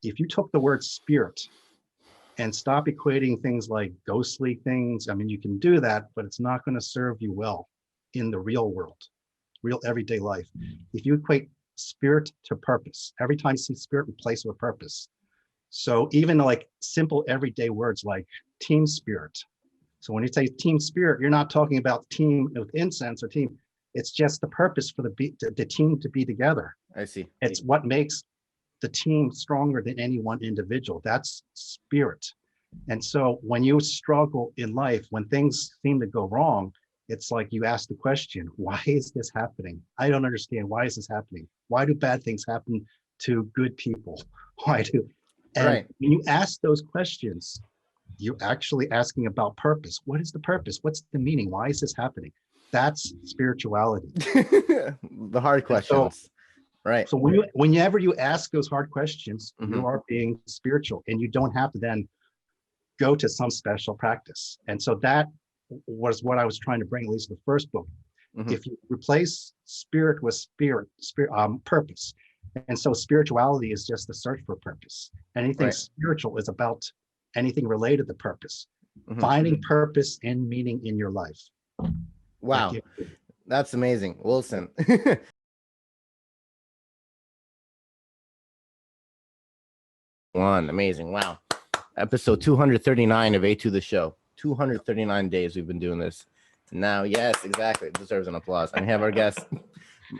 if you took the word spirit and stop equating things like ghostly things, I mean, you can do that, but it's not going to serve you well in the real world, real everyday life. If you equate spirit to purpose, every time you see spirit, replace it with purpose. So even like simple everyday words like team spirit. So when you say team spirit, you're not talking about team with incense or team. It's just the purpose for the team to be together. I see. It's what makes the team stronger than any one individual. That's spirit. And so when you struggle in life, when things seem to go wrong, it's like you ask the question, why is this happening? I don't understand. Why is this happening? Why do bad things happen to good people? Why do? And when you ask those questions, you're actually asking about purpose. What is the purpose? What's the meaning? Why is this happening? That's spirituality. The hard questions. Right. So whenever you ask those hard questions, you are being spiritual, and you don't have to then go to some special practice. And so that was what I was trying to bring, at least in the first book. If you replace spirit with purpose, and so spirituality is just the search for purpose. Anything spiritual is about anything related to purpose, finding purpose and meaning in your life. Wow, that's amazing, Wilson. Amazing. Wow. Episode 239 of A2 the Show. 239 days we've been doing this. Now, yes, exactly. It deserves an applause. And we have our guest,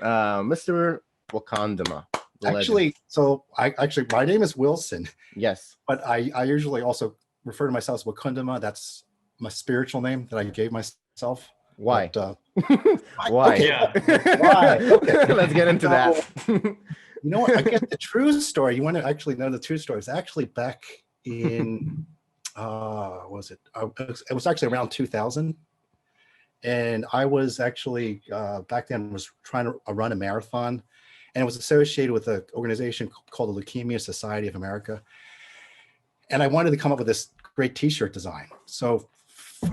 Mr. WakunDaMa. Actually, my name is Wilson. Yes. But I usually also refer to myself as WakunDaMa. That's my spiritual name that I gave myself. Why? But, why? Okay. Yeah. Why? Okay. Let's get into that. You know what? I get the true story. You want to actually know the true story? It's actually back in, it was actually around 2000. And I was actually, back then, was trying to run a marathon. And it was associated with an organization called the Leukemia Society of America. And I wanted to come up with this great t-shirt design. So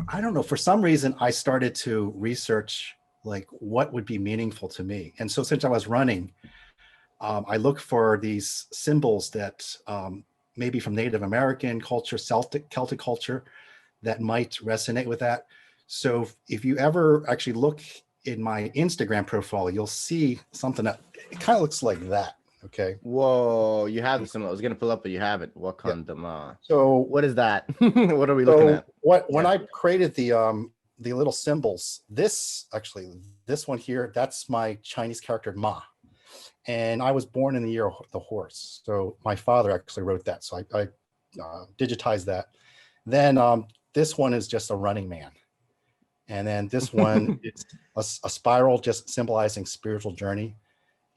I don't know, for some reason, I started to research like what would be meaningful to me. And so since I was running, I looked for these symbols that maybe from Native American culture, Celtic culture, that might resonate with that. So if you ever actually look in my Instagram profile, you'll see something that it kind of looks like that. Okay. Whoa, you have the symbol. I was gonna pull up, but you have it. WakunDaMa. Yeah. So what is that? What are we looking at? When I created the little symbols, this one here, that's my Chinese character Ma. And I was born in the year of the horse. So my father actually wrote that. So I digitized that. Then this one is just a running man. And then this one is a spiral just symbolizing spiritual journey.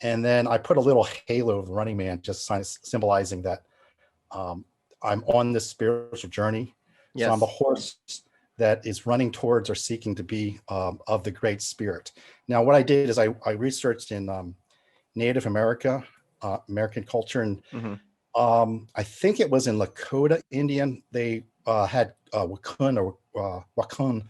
And then I put a little halo of the running man, just symbolizing that I'm on this spiritual journey. Yes. So I'm a horse that is running towards or seeking to be of the great spirit. Now, what I did is I researched in Native American culture. And I think it was in Lakota Indian, they had Wakun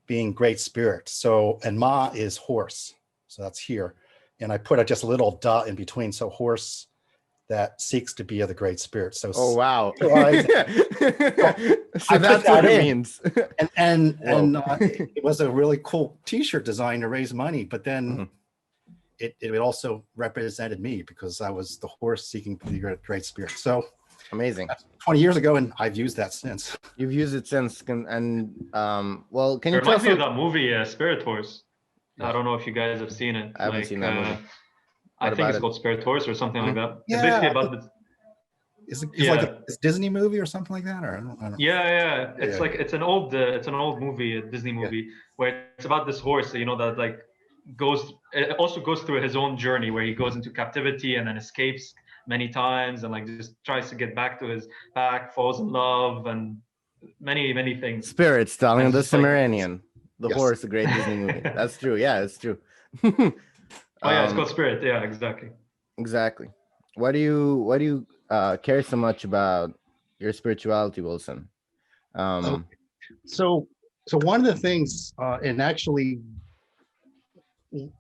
being great spirit. So, and Ma is horse. So that's here. And I put just a little dot in between. So horse that seeks to be of the great spirit. So, oh, wow. So that's what it means. And it was a really cool t-shirt design to raise money, but then it also represented me because I was the horse seeking to be a great spirit. So amazing. 20 years ago, and I've used that since. You've used it since, and well, can you tell us? It reminds me of that movie, Spirit Horse. Yeah. I don't know if you guys have seen it. I haven't seen that movie. I think it's called Spirit Horse or something like that. Yeah. It's basically about the. It's like a Disney movie or something like that, or I don't. Yeah. It's like it's an old movie, a Disney movie, where it's about this horse, that like it also goes through his own journey where he goes into captivity and then escapes many times and like just tries to get back to his pack, falls in love, and many things. Spirits telling the Cimmerian, the horse, a great Disney movie. That's true. Yeah, it's true. It's called Spirit. Yeah, exactly. Why do you care so much about your spirituality, Wilson? So one of the things, and actually,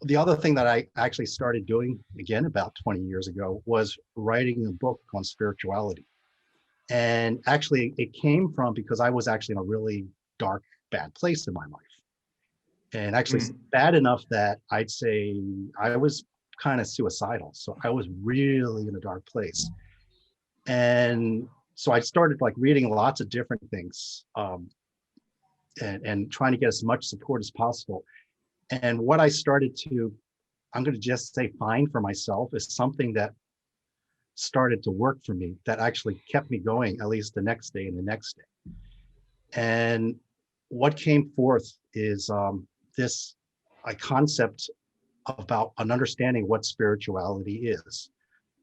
the other thing that I actually started doing again about 20 years ago was writing a book on spirituality. And actually it came from because I was actually in a really dark, bad place in my life. And actually bad enough that I'd say I was kind of suicidal. So I was really in a dark place. And so I started like reading lots of different things and trying to get as much support as possible. And what I started to, I'm going to just say find for myself is something that started to work for me that actually kept me going at least the next day and the next day. And what came forth is this a concept about an understanding what spirituality is.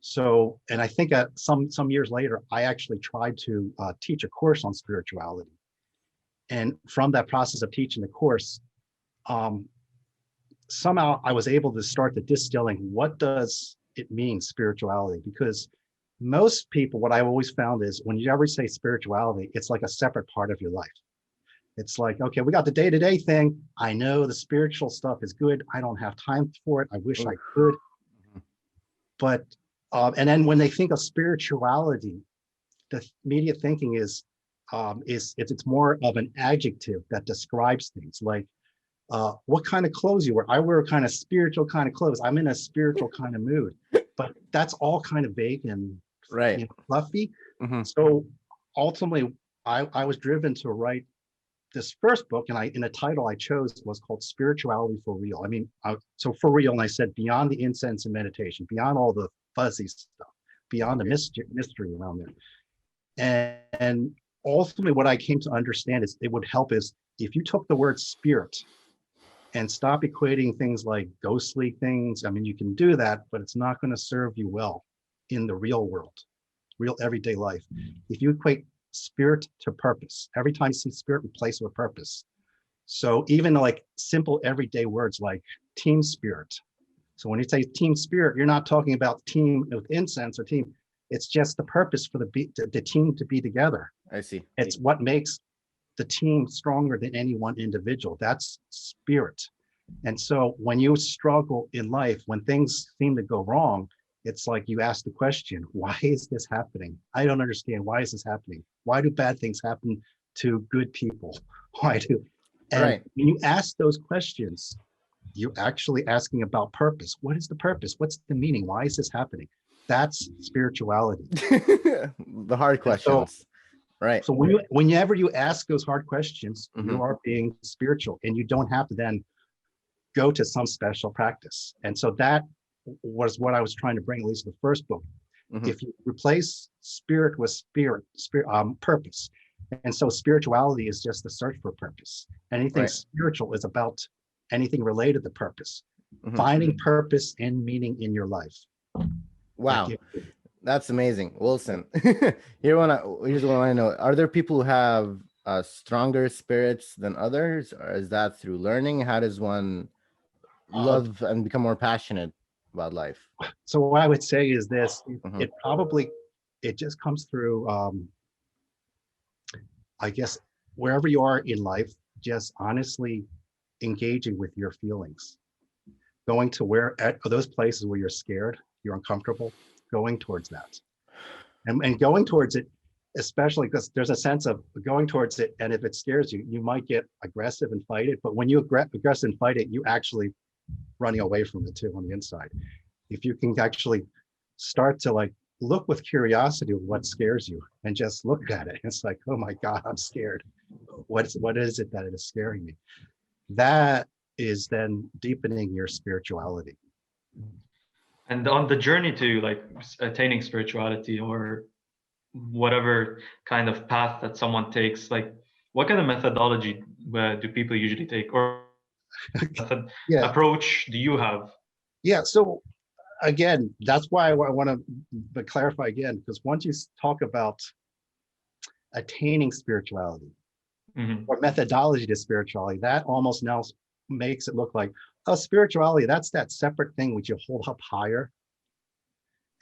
So, and I think some years later, I actually tried to teach a course on spirituality. And from that process of teaching the course, somehow I was able to start the distilling. What does it mean, spirituality? Because most people, what I've always found is when you ever say spirituality, it's like a separate part of your life. It's like, okay, we got the day-to-day thing. I know the spiritual stuff is good. I don't have time for it. I wish I could. But, and then when they think of spirituality, the immediate thinking is it's more of an adjective that describes things like what kind of clothes you wear. I wear kind of spiritual kind of clothes. I'm in a spiritual kind of mood, but that's all kind of vague and fluffy. So ultimately, I was driven to write this first book, and in the title I chose was called Spirituality for Real. I mean, so for real, and I said beyond the incense and meditation, beyond all the fuzzy stuff, beyond the mystery around there. And ultimately, what I came to understand is it would help is if you took the word spirit and stop equating things like ghostly things. I mean, you can do that, but it's not going to serve you well in the real world, real everyday life. If you equate spirit to purpose, every time you see spirit, replace it with purpose. So even like simple everyday words like team spirit. So when you say team spirit, you're not talking about team with incense or team. It's just the purpose for the team to be together. I see. It's what makes the team stronger than any one individual. That's spirit. And so when you struggle in life, when things seem to go wrong, it's like you ask the question, why is this happening? I don't understand. Why is this happening? Why do bad things happen to good people? Why do? And when you ask those questions, you're actually asking about purpose. What is the purpose? What's the meaning? Why is this happening? That's spirituality. The hard questions. So whenever you ask those hard questions, you are being spiritual, and you don't have to then go to some special practice. And so that was what I was trying to bring, at least in the first book. If you replace spirit with purpose, and so spirituality is just the search for purpose. Anything spiritual is about anything related to purpose, finding purpose and meaning in your life. Wow. That's amazing. Wilson, here's what I want to know. Are there people who have stronger spirits than others, or is that through learning? How does one love and become more passionate about life? So what I would say is this, it just comes through, I guess, wherever you are in life, just honestly engaging with your feelings, going to those places where you're scared, you're uncomfortable, going towards that, and going towards it, especially because there's a sense of going towards it, and if it scares you, you might get aggressive and fight it, but when you aggressive and fight it, you actually running away from it too on the inside. If you can actually start to like look with curiosity of what scares you and just look at it, it's like, oh my God, I'm scared. What is it that is scaring me? That is then deepening your spirituality. And on the journey to like attaining spirituality or whatever kind of path that someone takes, like what kind of methodology do people usually take, or approach do you have? Yeah, so again, that's why I want to clarify again, because once you talk about attaining spirituality or methodology to spirituality, that almost now makes it look like, oh, spirituality, that's that separate thing which you hold up higher.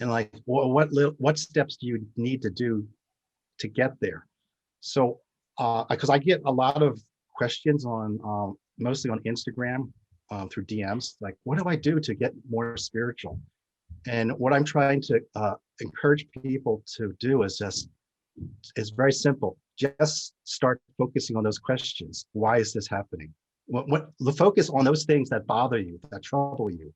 And like, well, what steps do you need to do to get there? So, because I get a lot of questions on, mostly on Instagram, through DMs, like, what do I do to get more spiritual? And what I'm trying to encourage people to do is it's very simple. Just start focusing on those questions. Why is this happening? What the focus on those things that bother you, that trouble you,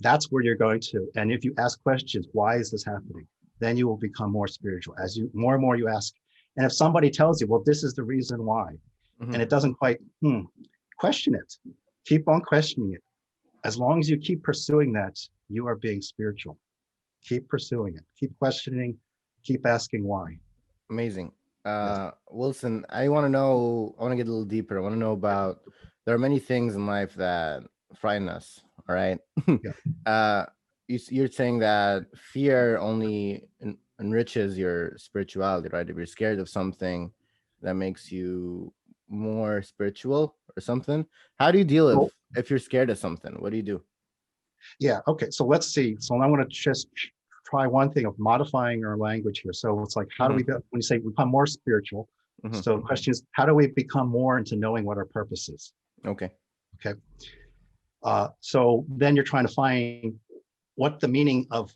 that's where you're going to. And if you ask questions, why is this happening? Then you will become more spiritual as you more and more you ask. And if somebody tells you, well, this is the reason why, and it doesn't quite, question it. Keep on questioning it. As long as you keep pursuing that, you are being spiritual. Keep pursuing it. Keep questioning. Keep asking why. Amazing. Wilson, I want to get a little deeper. I want to know about, there are many things in life that frighten us. All right. Yeah. You're saying that fear only enriches your spirituality, right? If you're scared of something, that makes you more spiritual or something. How do you deal if you're scared of something? What do you do? Yeah. Okay. So let's see. So I want to just try one thing of modifying our language here. So it's like, how do we, when you say become more spiritual? So the question is, how do we become more into knowing what our purpose is? Okay. Okay. So then you're trying to find what the meaning of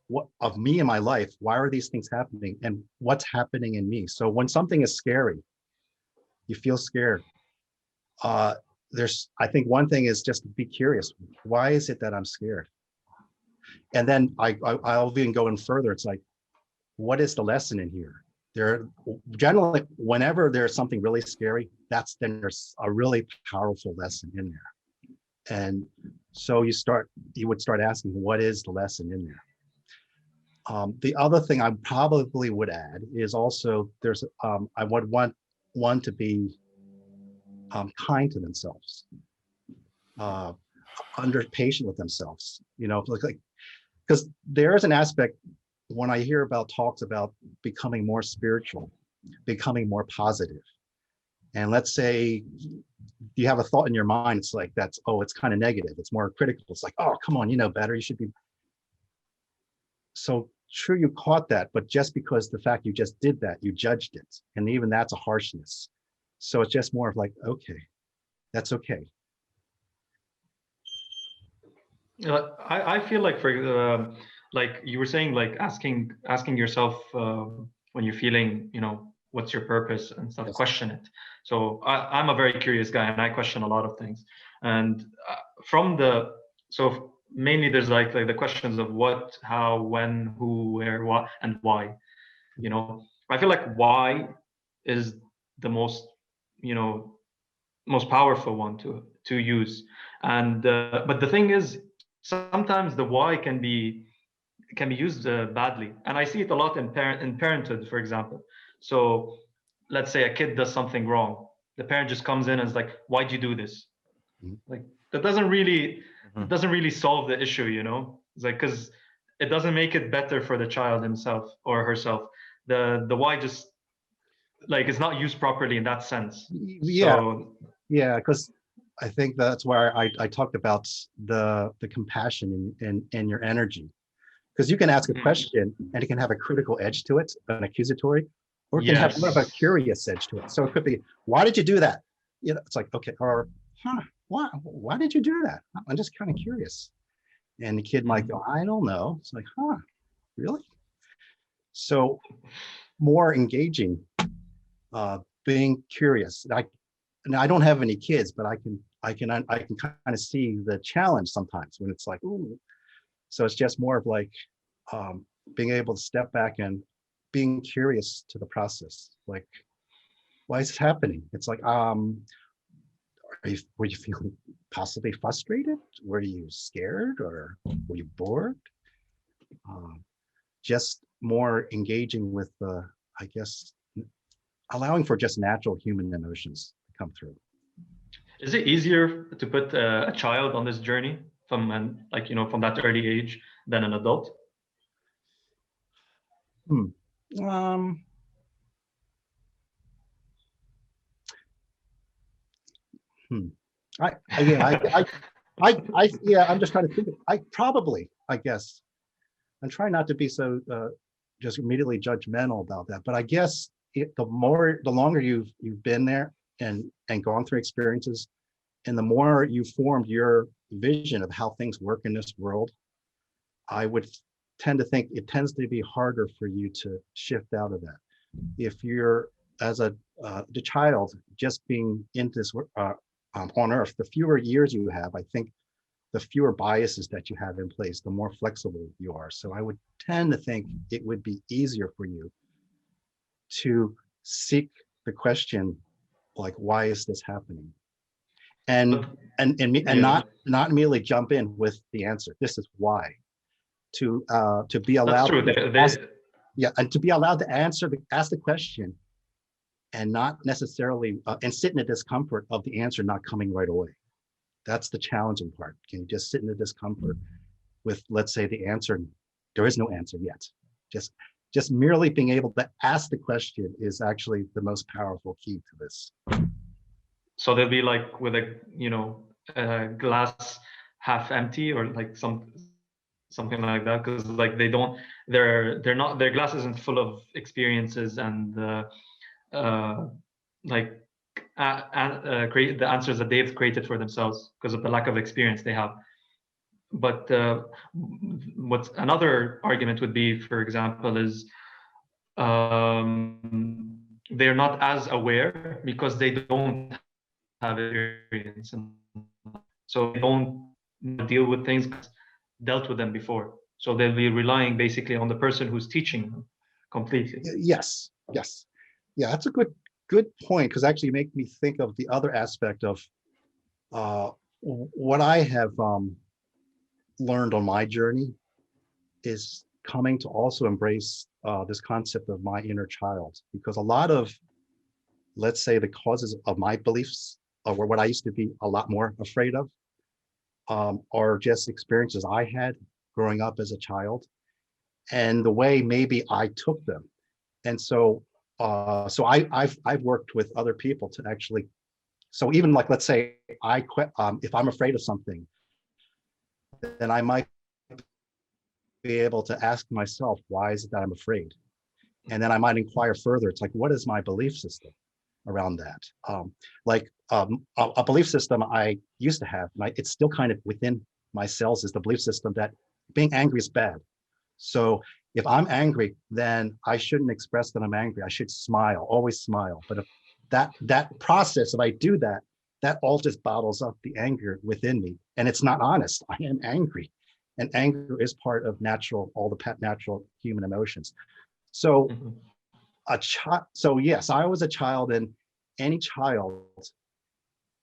me in my life. Why are these things happening, and what's happening in me? So when something is scary, you feel scared. I think one thing is just to be curious. Why is it that I'm scared? And then I'll even go in further. It's like, what is the lesson in here? There generally, whenever there's something really scary, then there's a really powerful lesson in there. And so you would start asking, what is the lesson in there? The other thing I probably would add is also I would want one to be kind to themselves, patient with themselves, like, because there is an aspect when I hear about talks about becoming more spiritual, becoming more positive. And let's say you have a thought in your mind, it's like, it's kind of negative. It's more critical. It's like, oh, come on, you know better. You should be. So true, you caught that, but just because the fact you just did that, you judged it. And even that's a harshness. So it's just more of like, okay, that's okay. I feel like like you were saying, like asking yourself when you're feeling, what's your purpose and stuff, Yes. question it. So I'm a very curious guy, and I question a lot of things. And so mainly there's like the questions of what, how, when, who, where, what, and why. I feel like why is the most powerful one to use. And but the thing is, sometimes the why can be used badly, and I see it a lot in parenthood, for example. So let's say a kid does something wrong, the parent just comes in and is like, why'd you do this? Like, that doesn't really solve the issue. It's like, because it doesn't make it better for the child himself or herself. The why just, like, it's not used properly in that sense. Yeah, because I think that's why I talked about the compassion in your energy, because you can ask a question and it can have a critical edge to it, an accusatory, or it can have more of a curious edge to it. So it could be, why did you do that? It's like, okay, or why did you do that? I'm just kind of curious. And the kid might go, I don't know. It's like, really? So more engaging, being curious. I don't have any kids, but I can kind of see the challenge sometimes when it's like, ooh. So it's just more of like being able to step back and being curious to the process. Like, why is it happening? It's like, were you feeling possibly frustrated? Were you scared, or were you bored? Just more engaging with I guess, allowing for just natural human emotions to come through. Is it easier to put a child on this journey from that early age than an adult? I'm just trying to think. I guess I'm trying not to be so just immediately judgmental about that. But I guess the longer you've been there and gone through experiences, And the more you formed your vision of how things work in this world, I would tend to think it tends to be harder for you to shift out of that. If you're as the child just being in this on earth, the fewer years you have, I think the fewer biases that you have in place, the more flexible you are. So I would tend to think it would be easier for you to seek the question, like, why is this happening? And not immediately jump in with the answer. This is why. To be allowed. That's true. And to be allowed to ask the question, and not necessarily and sit in the discomfort of the answer not coming right away. That's the challenging part. Can you just sit in the discomfort with, let's say, the answer? There is no answer yet. Just merely being able to ask the question is actually the most powerful key to this. So they'll be like with a glass half empty, or like something like that, because like their glass isn't full of experiences and create the answers that they've created for themselves because of the lack of experience they have. But what's another argument would be, for example, is they're not as aware because they don't have experience, and so they don't deal with things dealt with them before. So they'll be relying basically on the person who's teaching them completely. Yes. Yeah, that's a good point, because actually you make me think of the other aspect of what I have learned on my journey is coming to also embrace this concept of my inner child, because a lot of, let's say, the causes of my beliefs, or what I used to be a lot more afraid of, are just experiences I had growing up as a child, and the way maybe I took them. And so I've worked with other people to actually, so even like, let's say if I'm afraid of something, then I might be able to ask myself, why is it that I'm afraid? And then I might inquire further. It's like, what is my belief system around that? A belief system I used to have, and it's still kind of within my cells, is the belief system that being angry is bad. So if I'm angry, then I shouldn't express that I'm angry. I should smile, always smile. But if that process, if I do that, that all just bottles up the anger within me, and it's not honest. I am angry, and anger is part of all the natural human emotions. So so yes, I was a child, and any child,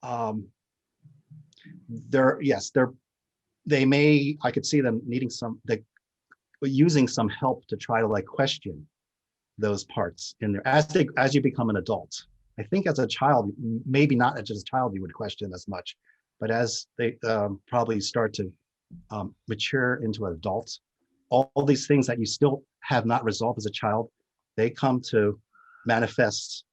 I could see them needing using some help to try to like question those parts in there as you become an adult. I think as a child, maybe not as a child you would question as much, but as they probably start to mature into an adult, all these things that you still have not resolved as a child, they come to manifest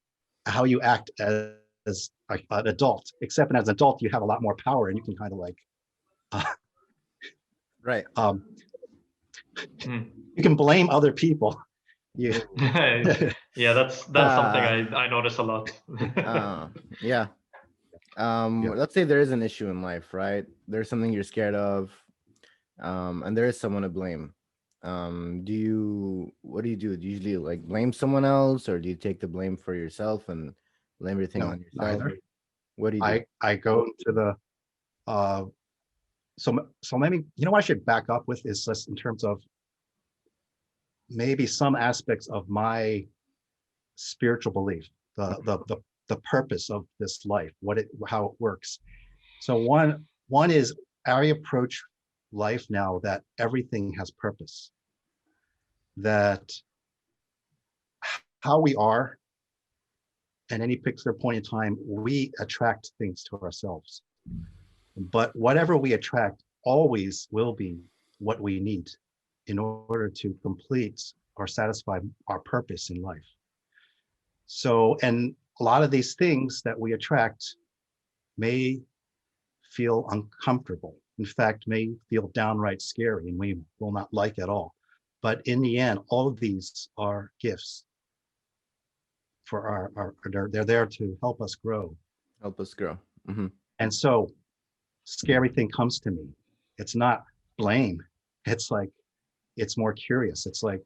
how you act as an adult, except as an adult, you have a lot more power, and you can kind of like, right. You can blame other people. Yeah, that's something I notice a lot. Yeah. Let's say there is an issue in life, right? There's something you're scared of, and there is someone to blame. What do you do? Do you usually like blame someone else, or do you take the blame for yourself and blame everything on yourself? Neither. What do you do? I go to the so maybe, what I should back up with is just in terms of maybe some aspects of my spiritual belief, the purpose of this life, how it works. So one is I approach life now that everything has purpose, that how we are at any particular point in time, we attract things to ourselves. But whatever we attract always will be what we need in order to complete or satisfy our purpose in life. So, and a lot of these things that we attract may feel uncomfortable. In fact, may feel downright scary, and we will not like at all. But in the end, all of these are gifts for they're there to help us grow. Help us grow. Mm-hmm. And so scary thing comes to me. It's not blame. It's like, it's more curious. It's like,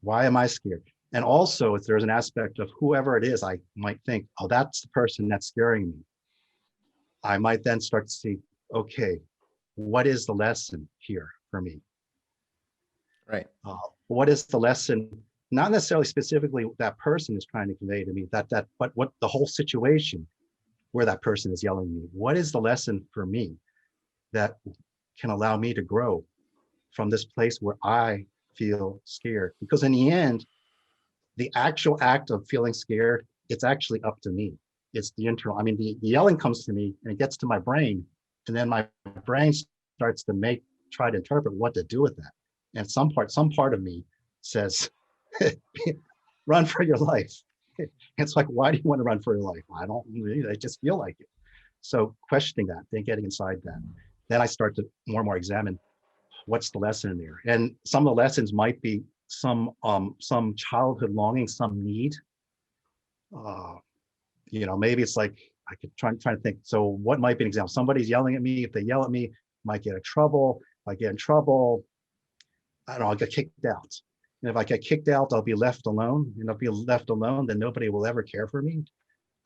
why am I scared? And also, if there's an aspect of whoever it is, I might think, oh, that's the person that's scaring me. I might then start to see, okay, what is the lesson here for me? Right. What is the lesson? Not necessarily specifically what that person is trying to convey to me, but what the whole situation where that person is yelling at me. What is the lesson for me that can allow me to grow from this place where I feel scared? Because in the end, the actual act of feeling scared, it's actually up to me. It's the internal. I mean, the yelling comes to me and it gets to my brain, and then my brain starts to try to interpret what to do with that. And some part of me says, run for your life. It's like, why do you want to run for your life? I don't really, I just feel like it. So questioning that, then getting inside that, then I start to more and more examine what's the lesson in there. And some of the lessons might be some childhood longing, some need. Maybe it's like, I could try to think. So what might be an example? Somebody's yelling at me. If they yell at me, I might get in trouble. If I get in trouble, I don't know, I'll get kicked out. And if I get kicked out, I'll be left alone. And I'll be left alone, then nobody will ever care for me.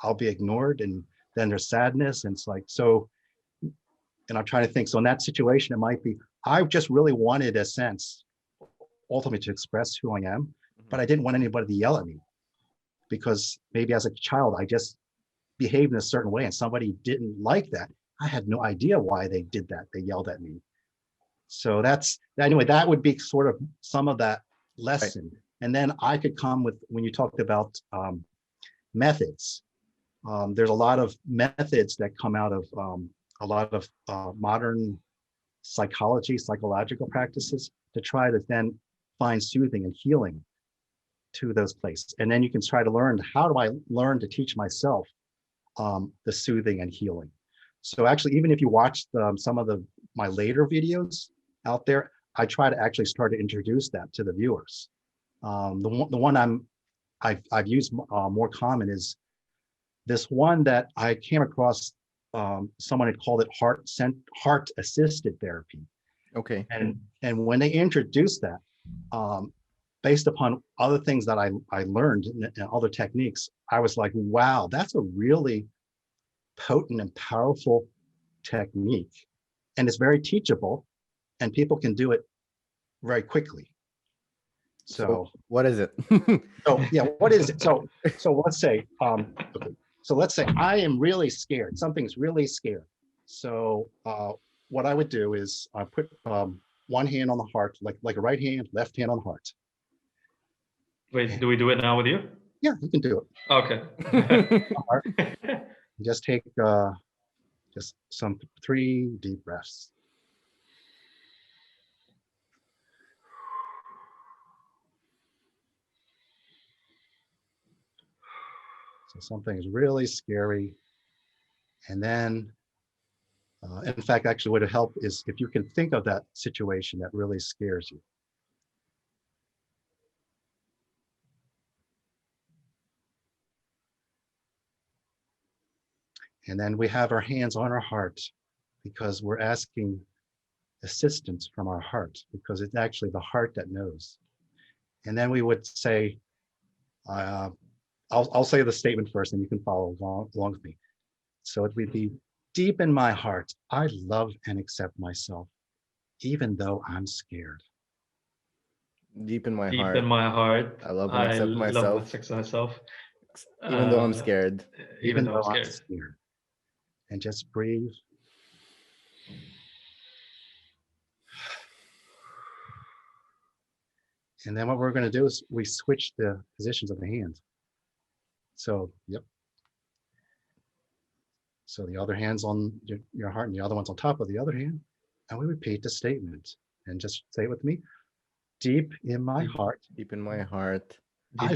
I'll be ignored. And then there's sadness. And it's like, so, and I'm trying to think. So in that situation, it might be, I just really wanted a sense, ultimately, to express who I am, but I didn't want anybody to yell at me, because maybe as a child, I just behaved in a certain way and somebody didn't like that. I had no idea why they did that. They yelled at me. So anyway, that would be sort of some of that lesson. Right. And then I could come with, when you talked about methods, there's a lot of methods that come out of a lot of modern psychological practices to try to then find soothing and healing to those places. And then you can try to learn, how do I learn to teach myself the soothing and healing? So actually, even if you watch some of my later videos out there, I try to actually start to introduce that to the viewers. The one I've used more common is this one that I came across. Someone had called it heart assisted therapy. Okay. And when they introduced that, based upon other things that I learned and other techniques, I was like, wow, that's a really potent and powerful technique. And it's very teachable, and people can do it very quickly. So what is it? So yeah, what is it? So let's say, okay. So let's say I am really scared. Something's really scary. So what I would do is I put one hand on the heart, like a right hand, left hand on the heart. Wait, do we do it now with you? Yeah, you can do it. Okay. Just take just 3 deep breaths. So something is really scary. And then, in fact, actually what would help is if you can think of that situation that really scares you. And then we have our hands on our heart, because we're asking assistance from our heart, because it's actually the heart that knows. And then we would say, I'll say the statement first, and you can follow along with me. So it would be, deep in my heart, I love and accept myself, even though I'm scared. Deep in my heart, I love and accept myself. Even though I'm scared. Even though I'm scared. And just breathe. And then what we're going to do is we switch the positions of the hands. So, yep. So the other hand's on your heart and the other one's on top of the other hand. And we repeat the statement and just say it with me. Deep in my heart. Deep in my heart. I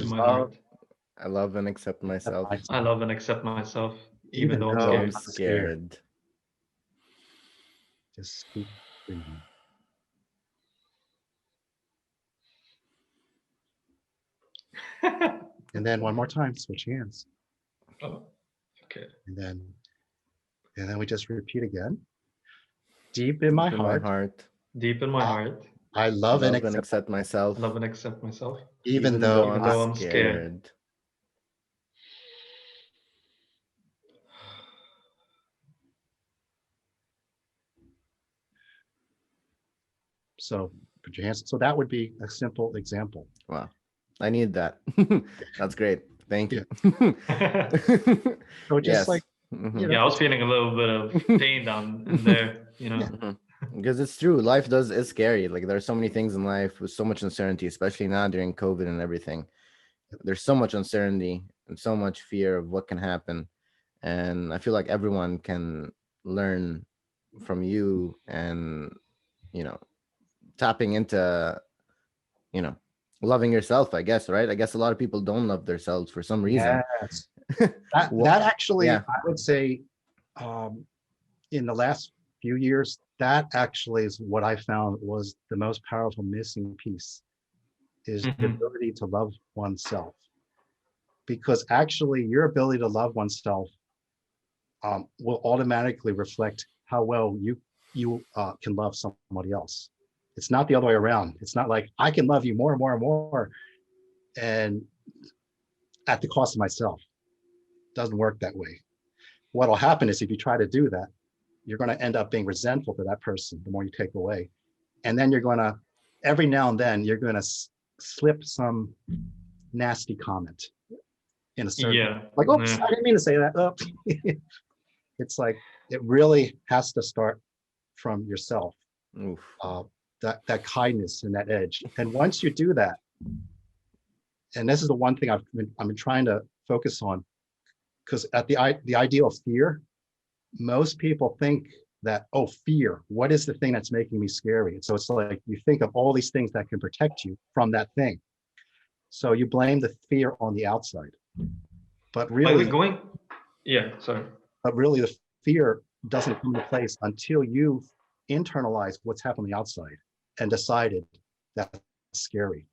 love and accept myself. I love and accept myself, even though I'm scared. scared. Just keep breathing. And then one more time, switch hands. Oh, okay. And then And then we just repeat again. Deep in my Deep in my heart, heart, Deep in my heart, I love and love and accept accept myself, love and accept myself, even even though though even I'm though I'm scared. So put your hands. So that would be a simple example. Wow, I need that. That's great. Thank you. So just Yes. like, Mhm. Yeah, I was feeling a little bit of pain down in there, you know. Mhm. Because it's true, life is scary. Like there's so many things in life with so much uncertainty, especially now during COVID and everything. There's so much uncertainty and so much fear of what can happen. And I feel like everyone can learn from you and, you know, tapping into, you know, loving yourself, I guess, right? I guess a lot of people don't love themselves for some reason. yes, that What? actually, Yeah. I would say, in the last few years, that actually is what I found was the most powerful missing piece, is the Mhm. ability to love oneself. Because actually, your ability to love oneself will automatically reflect how well you can love somebody else. It's not the other way around. It's not like I can love you more and more and more, and at the cost of myself. It doesn't work that way. What'll happen is if you try to do that, you're going to end up being resentful to that person the more you take away, and then you're going to every now and then you're going to slip some nasty comment in a certain Yeah. like, oops, Yeah. I didn't mean to say that. Oops. It's like it really has to start from yourself, Oof. that kindness and that edge. And once you do that, and this is the one thing I've been trying to focus on, because at the idea of fear, most people think that, oh, fear, what is the thing that's making me scary? And so it's like you think of all these things that can protect you from that thing. So you blame the fear on the outside, but By the way, really, sorry. the fear doesn't come into place until you've internalized what's happening on the outside and decided that's scary.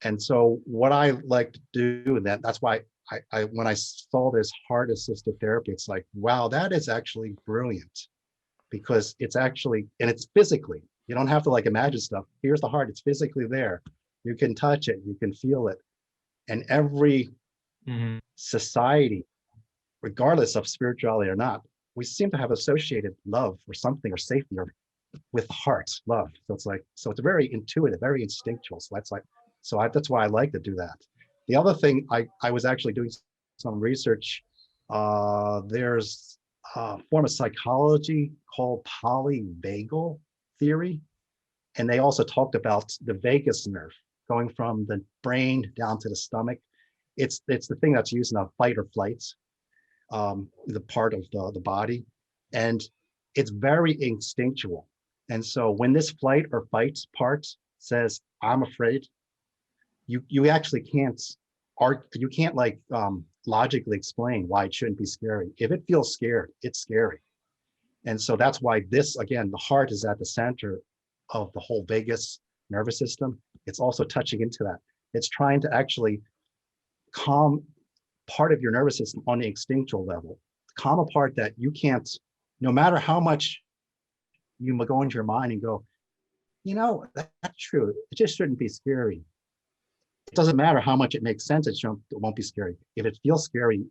And so what I like to do, and that's why I when I saw this heart assisted therapy, it's like, wow, that is actually brilliant, because it's actually, and it's physically, you don't have to like imagine stuff. Here's the heart, it's physically there. You can touch it, you can feel it. And every Mhm. society, regardless of spirituality or not, we seem to have associated love or something or safety or with heart, love. So it's like, so it's very intuitive, very instinctual. So that's like, that's why I like to do that. The other thing, I was actually doing some research. There's a form of psychology called polyvagal theory. And they also talked about the vagus nerve going from the brain down to the stomach. It's the thing that's used in a fight or flight, the part of the body. And it's very instinctual. And so when this flight or fight part says, I'm afraid, you actually can't you can't like logically explain why it shouldn't be scary. If it feels scared, it's scary. And so that's why this, again, the heart is at the center of the whole vagus nervous system. It's also touching into that. It's trying to actually calm part of your nervous system on the instinctual level, calm a part that you can't, no matter how much you go into your mind and go, that's true. It just shouldn't be scary. It doesn't matter how much it makes sense. It won't be scary. If it feels scary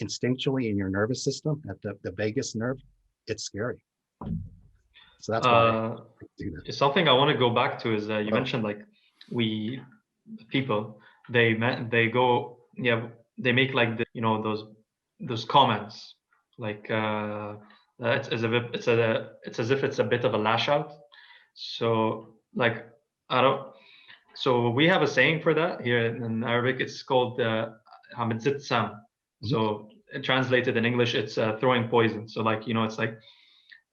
instinctually in your nervous system, at the vagus nerve, it's scary. So that's why I do that. Something I want to go back to is you mentioned like people they go they make like those comments like it's as if it's a bit of a lash out. So like I don't. So we have a saying for that here in Arabic. It's called "hamedzit sam." So translated in English, it's throwing poison. So like it's like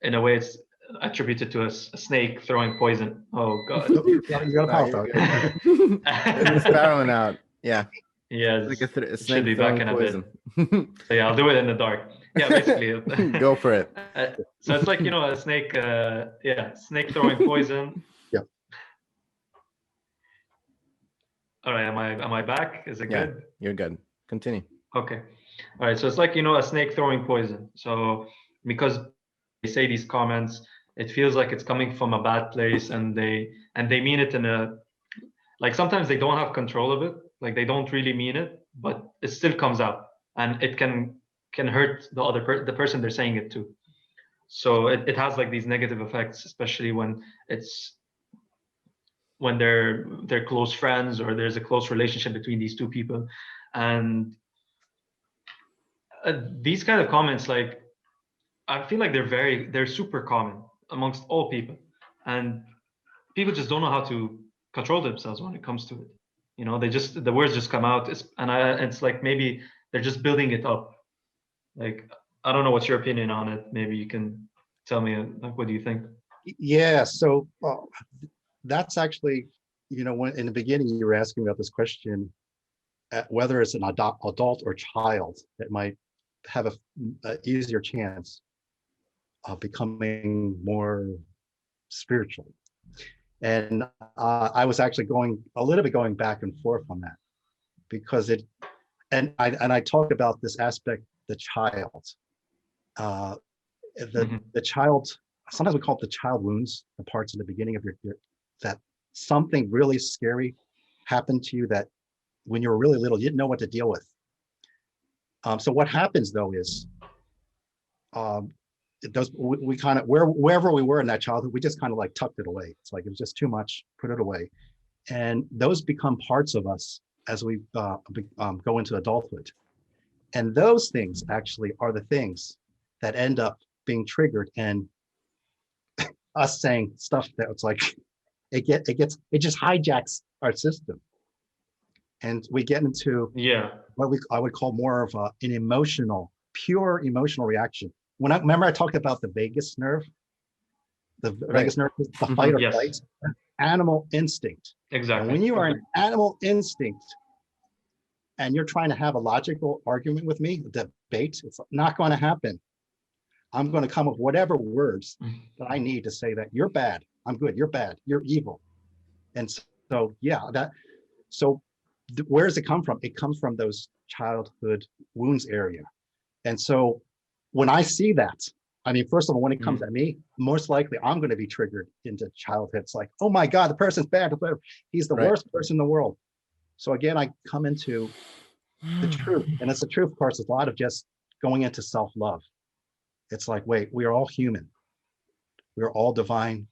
in a way it's attributed to a snake throwing poison. Oh god. You got a power phone. The sparrow one out. Yeah. Yeah, It's like a it should snake be back throwing in a poison. bit. So yeah, I'll do it in the dark. Yeah, basically. Go for it. So it's like a snake. Snake throwing poison. Yeah. All right, am I back? Is it good? You're good. Continue. Okay. All right, so it's like, a snake throwing poison. So because they say these comments, it feels like it's coming from a bad place, and they mean it in a, like, sometimes they don't have control of it, like they don't really mean it, but it still comes out, and it can hurt the person they're saying it to. So it has like these negative effects, especially when they're close friends, or there's a close relationship between these two people. And these kind of comments, like, I feel like they're super common amongst all people, and people just don't know how to control themselves when it comes to it. The words just come out, it's like maybe they're just building it up. Like, I don't know, what's your opinion on it? Maybe you can tell me, like, what do you think? Yeah, so that's actually, when in the beginning you were asking about this question, whether it's an adult or child that might have a easier chance of becoming more spiritual. And I was actually going a little bit going back and forth on that, because I talk about this aspect, the child, uh, the child. Sometimes we call it the child wounds, the parts in the beginning of your that something really scary happened to you that when you were really little you didn't know what to deal with. So what happens though is, we kind of, wherever we were in that childhood, we just kind of like tucked it away. It's like it was just too much, put it away, and those become parts of us as we go into adulthood. And those things actually are the things that end up being triggered, and us saying stuff that it's like it just hijacks our system, and we get into what I would call more of an pure emotional reaction. Remember I talked about the vagus nerve, vagus nerve is the fight or flight, animal instinct. Exactly. And when you are an animal instinct and you're trying to have a logical argument with me, debate, it's not going to happen. I'm going to come up with whatever words that I need to say that you're bad, I'm good, you're bad, you're evil. And so, where does it come from? It comes from those childhood wounds area. And so when I see that, I mean, first of all, when it comes at me, most likely I'm going to be triggered into childhood. It's like, oh my God, the person's bad. He's the worst person in the world. So again, I come into the truth. And it's the truth, of course, it's a lot of just going into self-love. It's like, wait, we are all human. We are all divine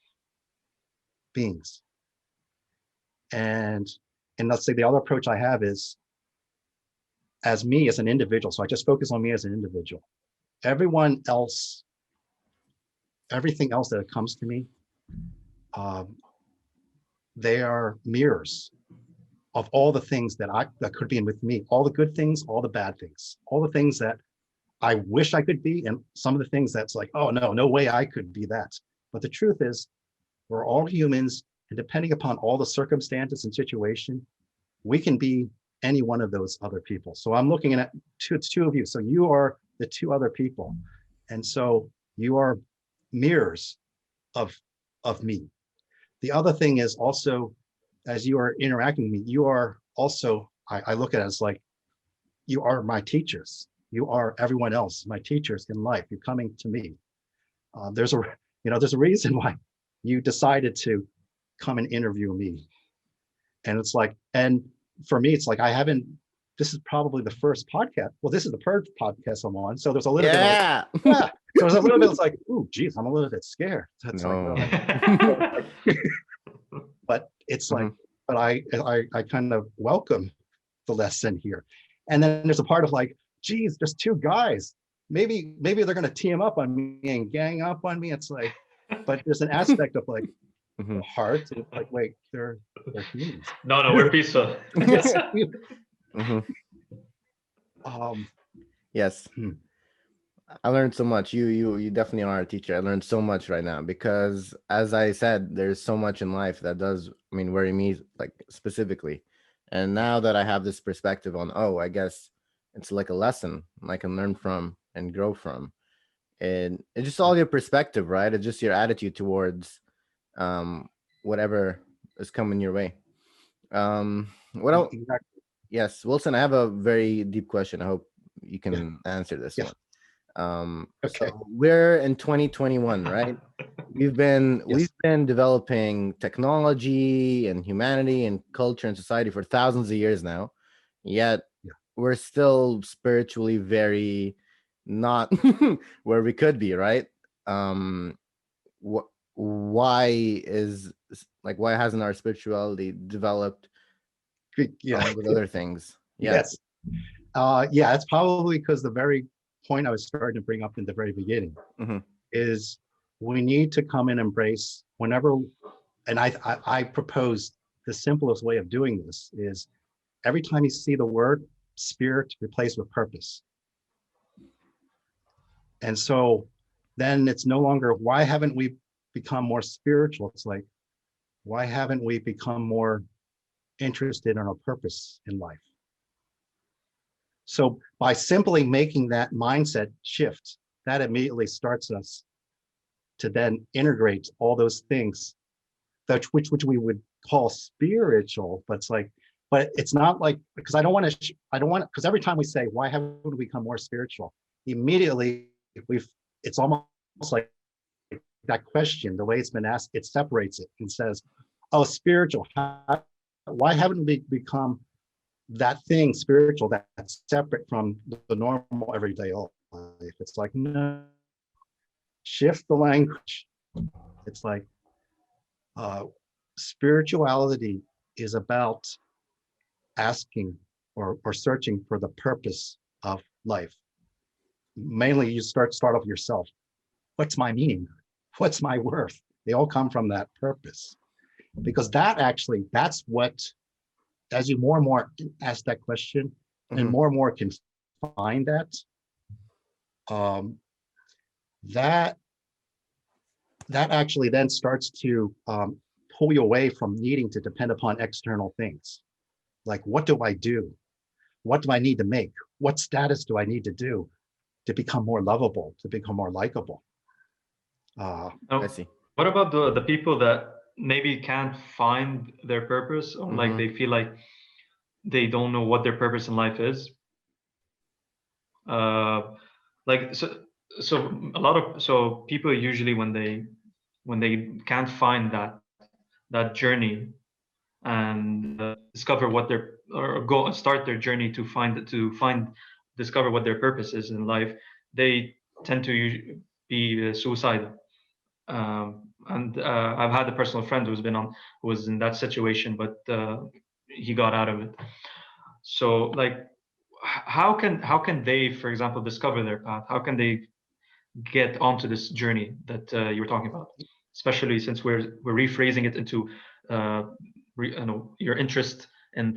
beings. And let's say the other approach I have is as me as an individual. So I just focus on me as an individual. Everyone else, everything else that comes to me, they are mirrors of all the things that could be in with me, all the good things, all the bad things, all the things that I wish I could be, and some of the things that's like, oh no way I could be that. But the truth is, we're all humans, and depending upon all the circumstances and situation, we can be any one of those other people. So I'm looking at two of you. So you are the two other people, and so you are mirrors of me. The other thing is also, as you are interacting with me, you are also, I look at it as like, you are my teachers. You are everyone else, my teachers in life. You're coming to me. There's a reason why you decided to come and interview me. And it's like, and for me, it's like, this is probably the first podcast. Well, this is the first podcast I'm on. So there's a little bit of, so there's a little bit, it's like, ooh, geez, I'm a little bit scared. That's but it's like, but I kind of welcome the lesson here. And then there's a part of like, geez, there's two guys. Maybe they're going to team up on me and gang up on me. It's like, but there's an aspect of like heart. Like, wait, they're humans. No, we're peaceful. Yes. Yes. I learned so much. You definitely are a teacher. I learned so much right now because, as I said, there's so much in life that does, worry me, like, specifically. And now that I have this perspective on, I guess it's like a lesson I can learn from and grow from. And it's just all your perspective, right? It's just your attitude towards whatever is coming your way. What else? Exactly. Yes, Wilson, I have a very deep question. I hope you can answer this Yeah. one. Okay. So we're in 2021, right? We've been developing technology and humanity and culture and society for thousands of years now, yet we're still spiritually very not where we could be, right? Why hasn't our spirituality developed along with other things? Yes. It's probably because the very point I was starting to bring up in the very beginning is we need to come and embrace whenever, and I propose the simplest way of doing this is every time you see the word spirit replaced with purpose. And so then it's no longer, why haven't we become more spiritual? It's like, why haven't we become more interested in our purpose in life? So by simply making that mindset shift, that immediately starts us to then integrate all those things that which we would call spiritual, but it's not like, because because every time we say, why haven't we become more spiritual? Immediately it's almost like that question, the way it's been asked, it separates it and says, oh, spiritual, why haven't we become that thing spiritual that's separate from the normal everyday life? It's like, no, shift the language. It's like spirituality is about asking or searching for the purpose of life. Mainly you start off yourself. What's my meaning? What's my worth? They all come from that purpose, because that's what, as you more and more ask that question and more can find that, that actually then starts to pull you away from needing to depend upon external things. Like, what do I do? What do I need to make? What status do I need to do to become more lovable, to become more likable? I see. What about the people that maybe can't find their purpose, or like they feel like they don't know what their purpose in life is? Like so people usually when they can't find that journey and discover what their or go and start their journey to discover what their purpose is in life, they tend to be suicidal. And I've had a personal friend who was in that situation, but he got out of it. So like, how can they, for example, discover their path? How can they get onto this journey that you were talking about? Especially since we're rephrasing it into your interest in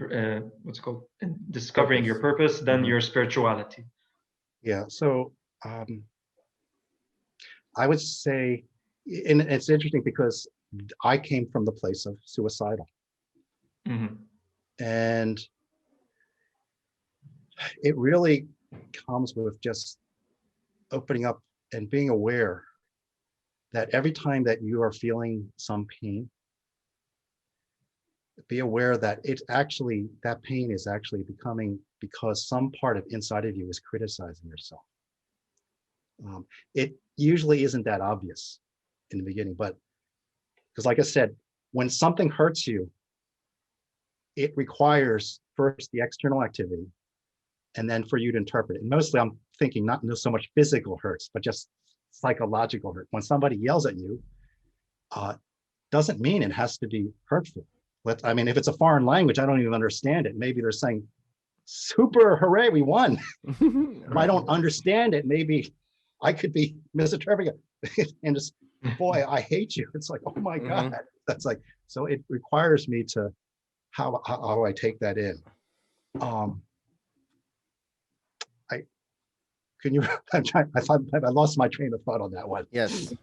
what's it called, in discovering your purpose, then your spirituality. Yeah. So I would say, and it's interesting because I came from the place of suicidal, and it really comes with just opening up and being aware that every time that you are feeling some pain, be aware that that pain is actually becoming because some part of inside of you is criticizing yourself. It usually isn't that obvious in the beginning, but because like I said, when something hurts you, it requires first the external activity and then for you to interpret it. And mostly I'm thinking not so much physical hurts, but just psychological hurt. When somebody yells at you, doesn't mean it has to be hurtful. I mean, if it's a foreign language, I don't even understand it. Maybe they're saying, super, hooray, we won. If I don't understand it, maybe I could be misinterpreting it. And just, boy, I hate you. It's like, oh my God. That's like, so it requires me to, how I take that in. I lost my train of thought on that one. Yes.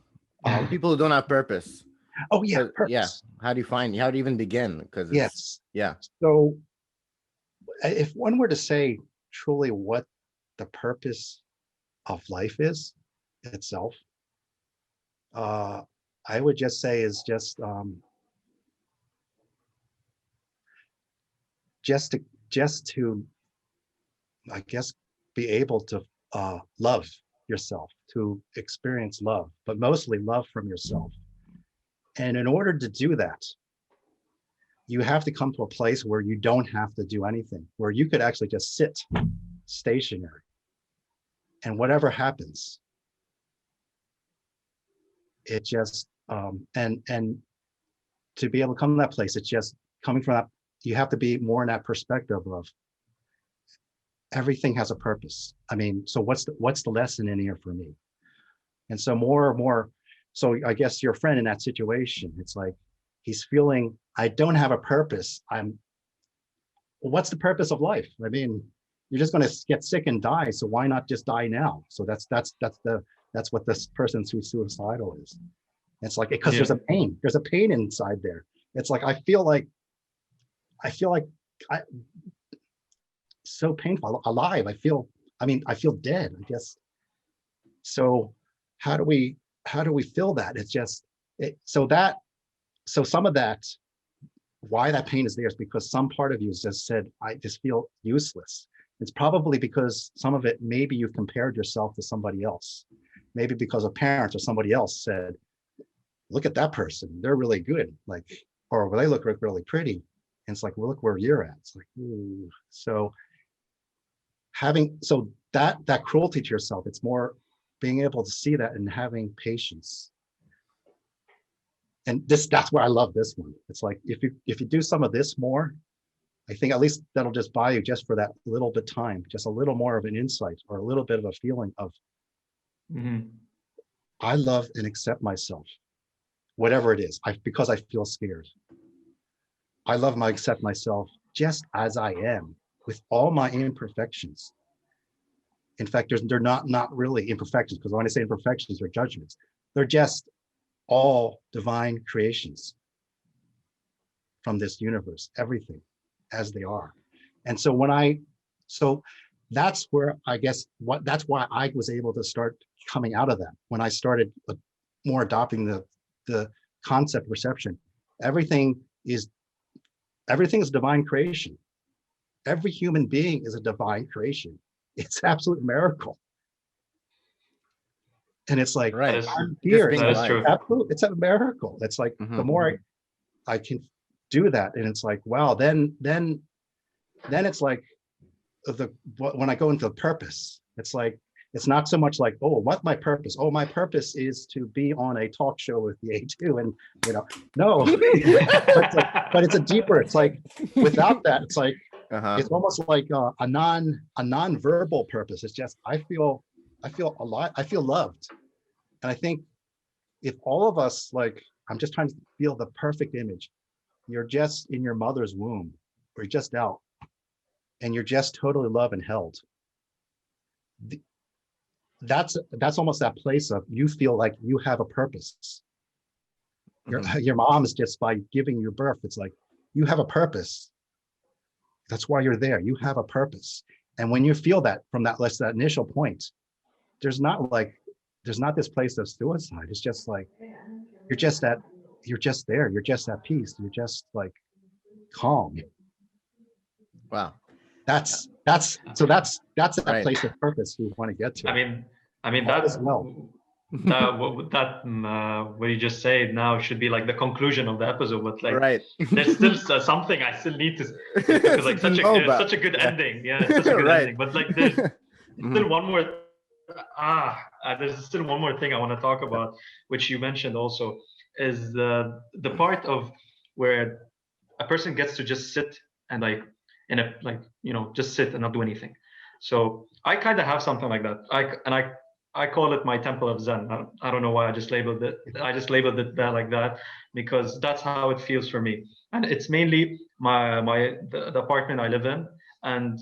People who don't have purpose. Oh yeah, purpose. Yeah. How do you even begin? Because yes. Yeah. So if one were to say truly what the purpose of life is itself, I would just say is just to, I guess, be able to love yourself, to experience love, but mostly love from yourself. And in order to do that, you have to come to a place where you don't have to do anything, where you could actually just sit stationary. And whatever happens, it just, and to be able to come to that place, it's just coming from that, you have to be more in that perspective of everything has a purpose. I mean, so what's the lesson in here for me? And so more and more, so I guess your friend in that situation, it's like, he's feeling, I don't have a purpose. Well, what's the purpose of life? I mean, you're just going to get sick and die. So why not just die now? So that's what this person who's suicidal is. It's like, because there's a pain inside there. It's like, I feel like so painful, alive. I feel dead, I guess. So how do we feel that? It's just, so some of that, why that pain is there is because some part of you has just said, I just feel useless. It's probably because some of it, maybe you've compared yourself to somebody else. Maybe because a parent or somebody else said, look at that person, they're really good. Like, or they look really pretty. And it's like, well, look where you're at. It's like, ooh. So that cruelty to yourself, it's more being able to see that and having patience. And that's why I love this one. It's like, if you do some of this more, I think at least that'll just buy you, just for that little bit time, just a little more of an insight or a little bit of a feeling of, I love and accept myself, whatever it is, because I feel scared. I love and accept myself just as I am, with all my imperfections. In fact, they're not really imperfections, because when I say imperfections, they're judgments. They're just all divine creations from this universe, everything as they are. And so that's where I guess that's why I was able to start coming out of that, when I started more adopting the concept perception. Everything is divine creation. Every human being is a divine creation. It's an absolute miracle. And it's like, right. I'm here. That is true. Absolutely, it's a miracle. It's like, the more I can do that, and it's like, wow, then it's like, when I go into the purpose, it's like, it's not so much like, oh, what's my purpose? Oh, my purpose is to be on a talk show with the A2, and no, but it's a deeper. It's like, without that, it's like, it's almost like a non-verbal purpose. It's just, I feel alive. I feel loved, and I think if all of us, like, I'm just trying to feel the perfect image. You're just in your mother's womb, or you're just out, and you're just totally loved and held. That's almost that place of, you feel like you have a purpose. Your mom is just, by giving you birth, it's like, you have a purpose. That's why you're there. You have a purpose. And when you feel that from that initial point, there's not this place of suicide. It's just like, you're just there. You're just at peace. You're just like calm. Wow. That's that right. place of purpose we want to get to. I mean that's what you just said now should be like the conclusion of the episode. But like, right. there's still something I still need to, because like such a good ending. Yeah, it's such a good ending. But like, there's still one more. There's still one more thing I want to talk about, which you mentioned also, is the part of where a person gets to just sit and like, just sit and not do anything. So I kind of have something like that. I call it my temple of Zen. I don't know why I just labeled it. I just labeled it that, like that, because that's how it feels for me. And it's mainly the apartment I live in, and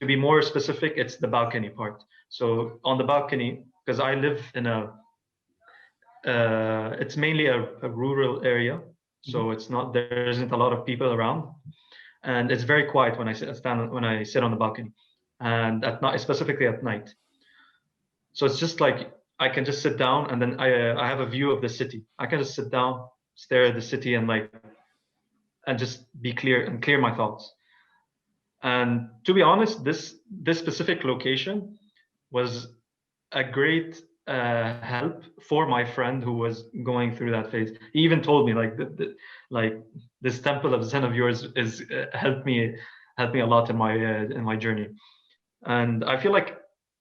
to be more specific, it's the balcony part. So on the balcony, because I live in it's mainly a rural area, so there isn't a lot of people around, and it's very quiet when I sit on the balcony, and at night, specifically at night. So it's just like, I can just sit down, and then I have a view of the city. I can just sit down, stare at the city, and just be clear and clear my thoughts. And to be honest, this specific location was a great help for my friend who was going through that phase. He even told me like like this temple of Zen of yours is helped me a lot in my journey. And I feel like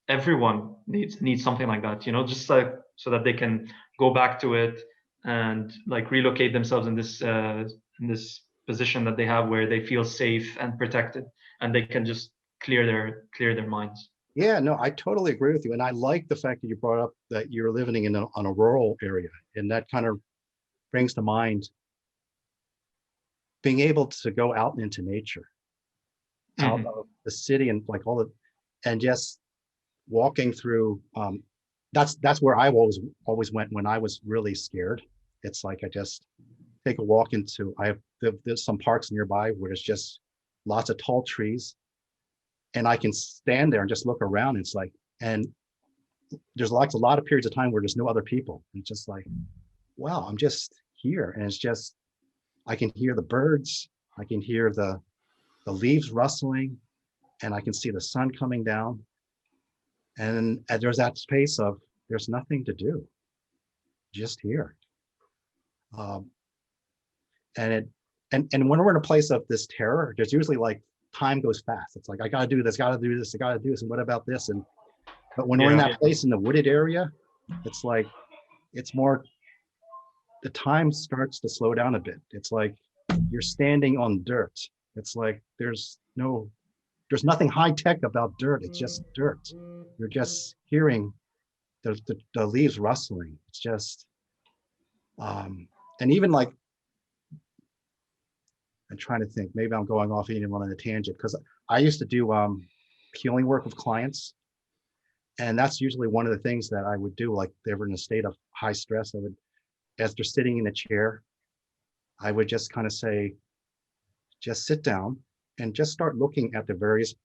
everyone needs something like that, you know, just like so that they can go back to it and like relocate themselves in this position that they have where they feel safe and protected, and they can just clear their minds. Yeah, no, I totally agree with you. And I like the fact that you brought up that you're living on a rural area. And that kind of brings to mind being able to go out into nature, out of the city and like and just walking through, that's where I always went when I was really scared. It's like I just take a walk there's some parks nearby where there's just lots of tall trees. And I can stand there and just look around. It's like, and there's a lot of periods of time where there's no other people. And it's just like, wow, I'm just here. And it's just, I can hear the birds. I can hear the leaves rustling, and I can see the sun coming down. And there's that space of, there's nothing to do, just here. And when we're in a place of this terror, there's usually like, time goes fast. It's like, I gotta do this, I gotta do this, and what about this? But when we're in that place in the wooded area, it's like, it's more, the time starts to slow down a bit. It's like you're standing on dirt. It's like there's nothing high tech about dirt. It's just dirt. You're just hearing the leaves rustling. It's just, and even like, I'm trying to think, maybe I'm going off even on a tangent, because I used to do healing work with clients. And that's usually one of the things that I would do, like they were in a state of high stress. As they're sitting in a chair, I would just kind of say, just sit down and just start looking at the various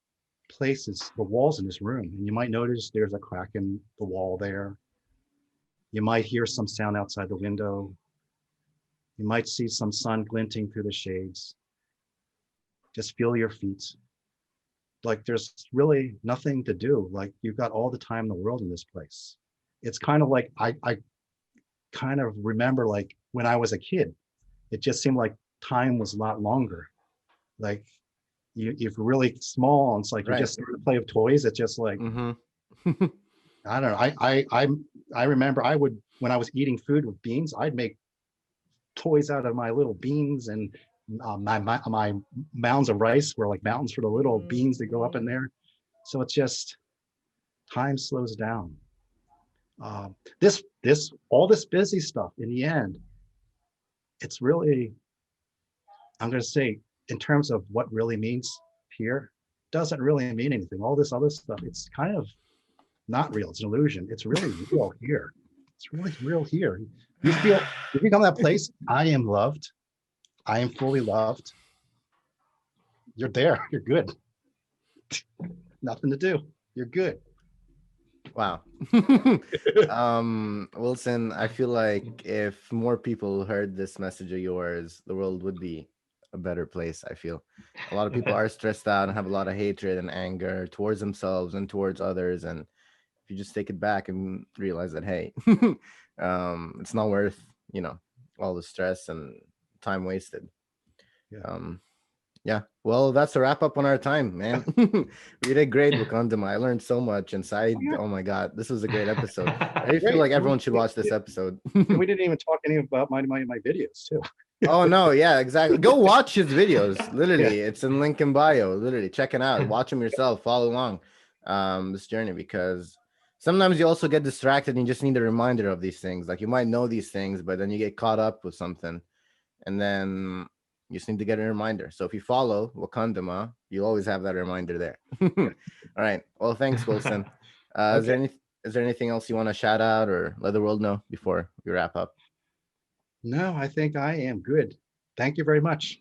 places, the walls in this room. And you might notice there's a crack in the wall there. You might hear some sound outside the window. You might see some sun glinting through the shades. Just feel your feet. Like there's really nothing to do. Like you've got all the time in the world in this place. It's kind of like, I kind of remember like when I was a kid, it just seemed like time was a lot longer. Like if you're really small, and it's like, you just start to play with toys. It's just like, I don't know. I remember when I was eating food with beans, I'd make toys out of my little beans, and my mounds of rice were like mountains for the little beans that go up in there. So it's just, time slows down. All this busy stuff, in the end, it's really, I'm going to say, in terms of what really means here, doesn't really mean anything. All this other stuff, it's kind of not real. It's an illusion. It's really real here. It's really real here. You become that place, I am loved. I am fully loved. You're there. You're good. Nothing to do. You're good. Wow. Wilson, I feel like if more people heard this message of yours, the world would be a better place. I feel a lot of people are stressed out and have a lot of hatred and anger towards themselves and towards others. And if you just take it back and realize that, hey, it's not worth, all the stress and time wasted. Yeah. Well, that's a wrap up on our time, man. We did great, WakunDaMa. I learned so much inside. Oh my God, this was a great episode. I feel like everyone should watch this episode. We didn't even talk any about my videos too. Oh no, yeah, exactly. Go watch his videos. Literally, it's in link in bio. Literally, check it out. Watch them yourself. Follow along this journey, because sometimes you also get distracted and you just need a reminder of these things. Like you might know these things, but then you get caught up with something, and then you just need to get a reminder. So if you follow WakunDaMa, you'll always have that reminder there. All right. Well, thanks, Wilson. Okay. Is there anything else you want to shout out or let the world know before we wrap up? No, I think I am good. Thank you very much.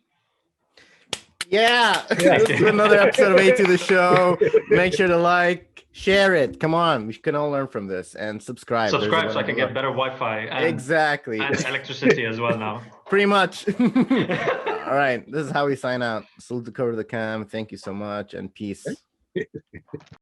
Yeah. This is another episode of A to the Show. Make sure to like, share it. Come on. We can all learn from this, and subscribe. Subscribe so I can get better Wi-Fi. And, exactly. And electricity as well now. Pretty much. All right, this is how we sign out. Salute the cover of the cam. Thank you so much, and peace.